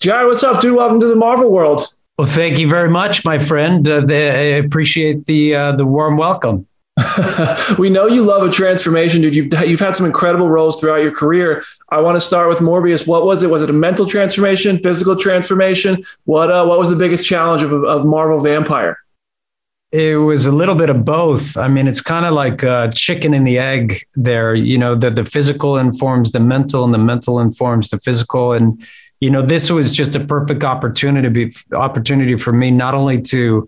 Jared, what's up, dude? Welcome to the Marvel world. Well, thank you very much, my friend. I appreciate the warm welcome. We know you love a transformation, dude. You've had some incredible roles throughout your career. I want to start with Morbius. What was it? Was it a mental transformation, physical transformation? What was the biggest challenge of Marvel Vampire? It was a little bit of both. I mean, it's kind of like chicken and the egg there. You know, the physical informs the mental, and the mental informs the physical. And you know, this was just a perfect opportunity for me, not only to,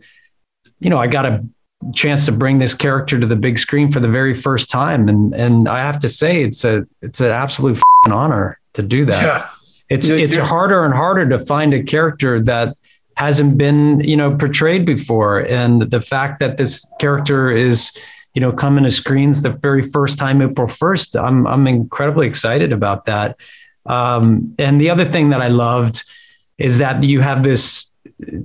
you know, I got a chance to bring this character to the big screen for the very first time. And I have to say, it's an absolute honor to do that. Yeah. It's harder and harder to find a character that hasn't been, you know, portrayed before. And the fact that this character is, you know, coming to screens the very first time, April 1st, I'm incredibly excited about that. And the other thing that I loved is that you have this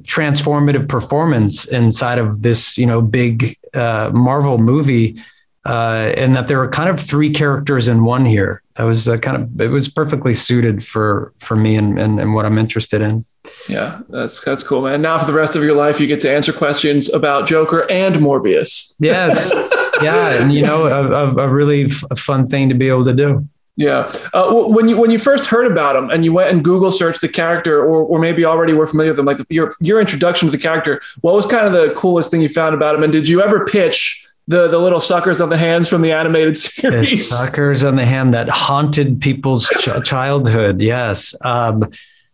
transformative performance inside of this, you know, big Marvel movie, and that there were kind of three characters in one here. That was it was perfectly suited for me and what I'm interested in. Yeah, that's cool, man. Now for the rest of your life, you get to answer questions about Joker and Morbius. Yes. Yeah. And, you know, a really fun thing to be able to do. Yeah. When you first heard about him and you went and Google searched the character, or maybe already were familiar with him, like your introduction to the character, what was kind of the coolest thing you found about him? And did you ever pitch the little suckers on the hands from the animated series? The suckers on the hand that haunted people's childhood. Yes.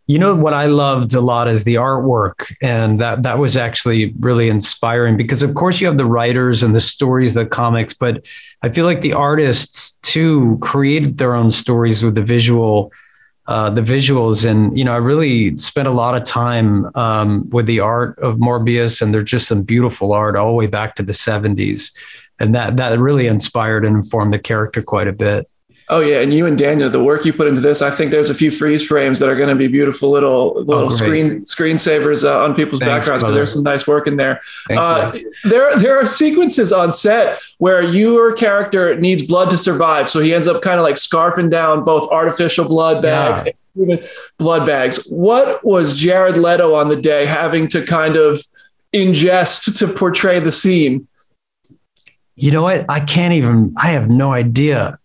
You know, what I loved a lot is the artwork, and that was actually really inspiring because, of course, you have the writers and the stories, the comics, but I feel like the artists too created their own stories with the visuals. And, you know, I really spent a lot of time with the art of Morbius, and they're just some beautiful art all the way back to the 70s. And that really inspired and informed the character quite a bit. Oh yeah, and you and Daniel, the work you put into this, I think there's a few freeze frames that are going to be beautiful little screensavers on people's backgrounds. But there's some nice work in there. There are sequences on set where your character needs blood to survive, so he ends up kind of like scarfing down both artificial blood bags and human blood bags. What was Jared Leto on the day having to kind of ingest to portray the scene? You know what? I have no idea.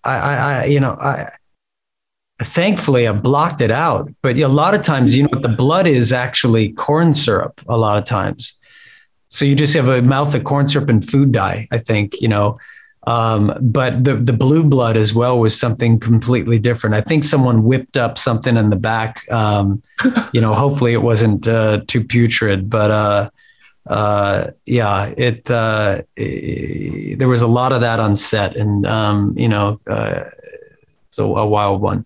Thankfully I blocked it out, but a lot of times, you know, the blood is actually corn syrup a lot of times. So you just have a mouth of corn syrup and food dye, I think, you know, but the blue blood as well was something completely different. I think someone whipped up something in the back. You know, hopefully it wasn't too putrid, but there was a lot of that on set, and you know, so a wild one.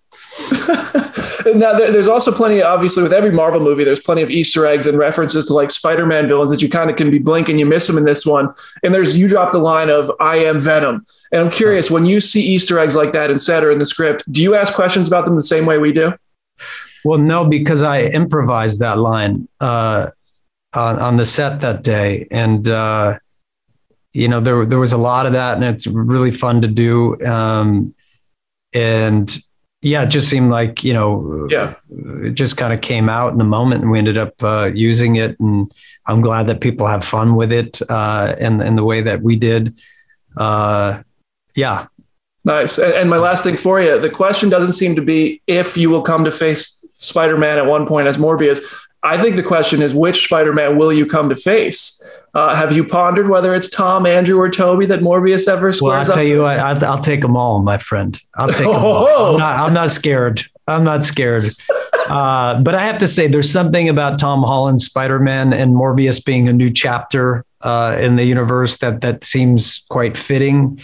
Now, there's also plenty, obviously, with every Marvel movie, there's plenty of Easter eggs and references to like Spider-Man villains that you kind of can be blink and you miss them in this one. And you drop the line of "I am Venom," and I'm curious, when you see Easter eggs like that in set or in the script, do you ask questions about them the same way we do? Well, no, because I improvised that line on the set that day. And, you know, there was a lot of that, and it's really fun to do. And yeah, it just seemed like, you know, it just kind of came out in the moment, and we ended up using it. And I'm glad that people have fun with it and the way that we did. Yeah. Nice. And my last thing for you, the question doesn't seem to be if you will come to face Spider-Man at one point as Morbius. I think the question is, which Spider-Man will you come to face? Have you pondered whether it's Tom, Andrew, or Tobey that Morbius ever squares up? Well, I'll tell you what, I'll take them all, my friend. I'll take them all. I'm not scared. I'm not scared. But I have to say, there's something about Tom Holland's Spider-Man and Morbius being a new chapter in the universe that seems quite fitting.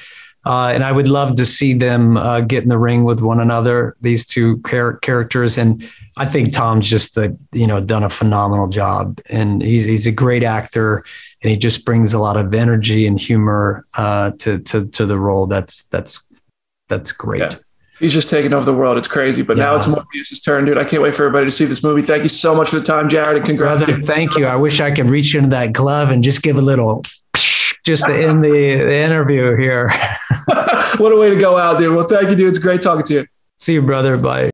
And I would love to see them get in the ring with one another, these two characters. And I think Tom's just done a phenomenal job, and he's a great actor, and he just brings a lot of energy and humor to the role. That's great. Yeah. He's just taking over the world. It's crazy. But now it's Morbius' turn, dude. I can't wait for everybody to see this movie. Thank you so much for the time, Jared, and congrats. Brother, thank you. I wish I could reach into that glove and just give a little just to end the interview here. What a way to go out, dude. Well, thank you, dude. It's great talking to you. See you, brother. Bye.